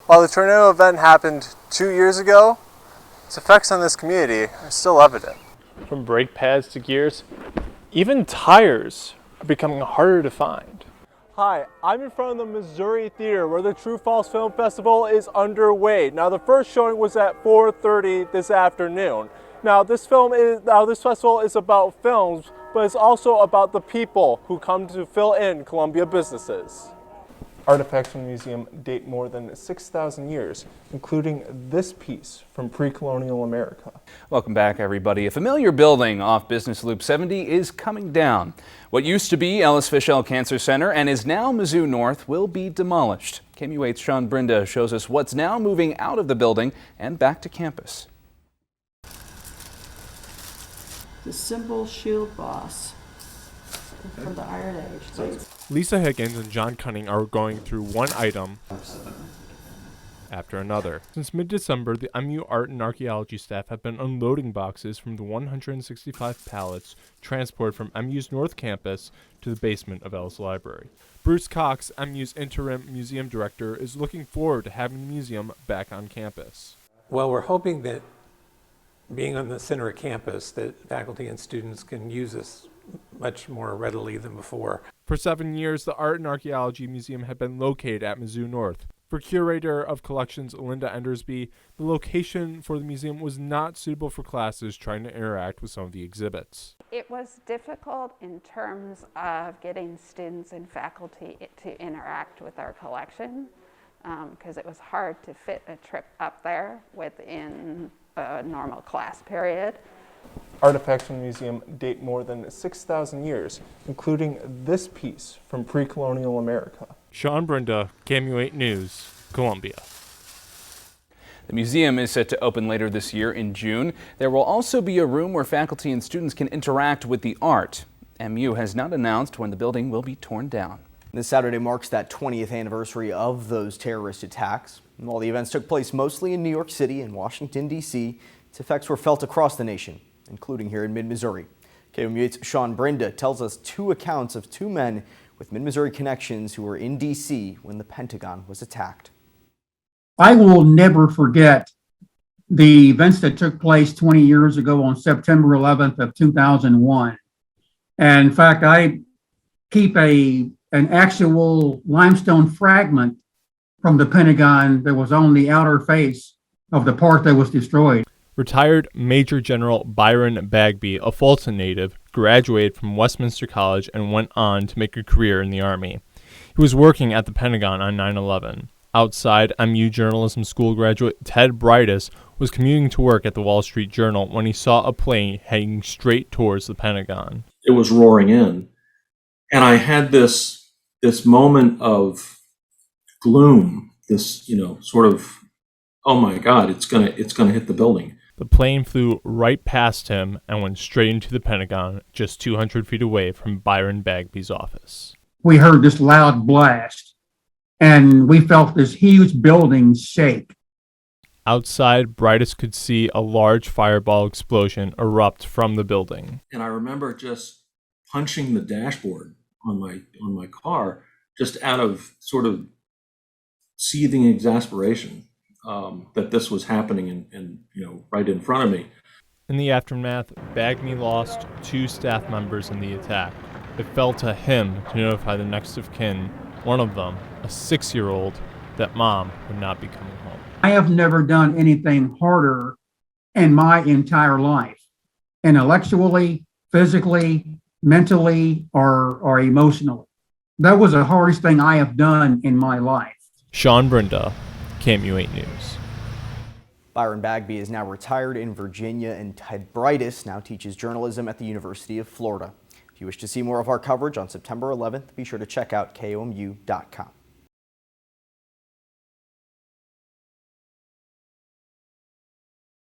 While the tornado event happened 2 years ago, its effects on this community are still evident. From brake pads to gears, even tires are becoming harder to find. Hi, I'm in front of the Missouri Theater where the True Falls Film Festival is underway. Now the first showing was at 4:30 this afternoon. Now this festival is about films, but it's also about the people who come to fill in Columbia businesses. Artifacts from the museum date more than 6,000 years, including this piece from pre-colonial America. Welcome back, everybody. A familiar building off Business Loop 70 is coming down. What used to be Ellis Fischel Cancer Center and is now Mizzou North will be demolished. KMUH's Sean Brinda shows us what's now moving out of the building and back to campus. The Symbol Shield Boss from the Iron Age. Lisa Higgins and John Cunning are going through one item after another. Since mid-December, the MU Art and Archaeology staff have been unloading boxes from the 165 pallets transported from MU's North Campus to the basement of Ellis Library. Bruce Cox, MU's interim museum director, is looking forward to having the museum back on campus. Well, we're hoping that being on the center of campus, that faculty and students can use this much more readily than before. For 7 years, the Art and Archaeology Museum had been located at Mizzou North. For Curator of Collections Linda Endersby, the location for the museum was not suitable for classes trying to interact with some of the exhibits. It was difficult in terms of getting students and faculty to interact with our collection because it was hard to fit a trip up there within a normal class period. Artifacts from the museum date more than 6,000 years, including this piece from pre-colonial America. Sean Brinda, KMU8 News, Columbia. The museum is set to open later this year in June. There will also be a room where faculty and students can interact with the art. MU has not announced when the building will be torn down. This Saturday marks that 20th anniversary of those terrorist attacks. While the events took place mostly in New York City and Washington, D.C., its effects were felt across the nation, including here in mid-Missouri. KMU8's Sean Brinda tells us two accounts of two men with mid-Missouri connections who were in D.C. when the Pentagon was attacked. I will never forget the events that took place 20 years ago on September 11th of 2001. And in fact, I keep an actual limestone fragment from the Pentagon that was on the outer face of the part that was destroyed. Retired Major General Byron Bagby, a Fulton native, graduated from Westminster College and went on to make a career in the Army. He was working at the Pentagon on 9/11. Outside, MU journalism school graduate Ted Brightus was commuting to work at the Wall Street Journal when he saw a plane heading straight towards the Pentagon. It was roaring in, and I had this moment of gloom, this, sort of, oh my God, it's gonna hit the building. The plane flew right past him and went straight into the Pentagon, just 200 feet away from Byron Bagby's office. We heard this loud blast, and we felt this huge building shake. Outside, Brightus could see a large fireball explosion erupt from the building. And I remember just punching the dashboard on my car, just out of sort of seething exasperation. That this was happening and right in front of me. In the aftermath, Bagby lost 2 staff members in the attack. It fell to him to notify the next of kin, one of them, a 6-year-old, that mom would not be coming home. I have never done anything harder in my entire life, intellectually, physically, mentally, or emotionally. That was the hardest thing I have done in my life. Sean Brinda, KMU8 News. Byron Bagby is now retired in Virginia, and Ted Brightus now teaches journalism at the University of Florida. If you wish to see more of our coverage on September 11th, be sure to check out KOMU.com.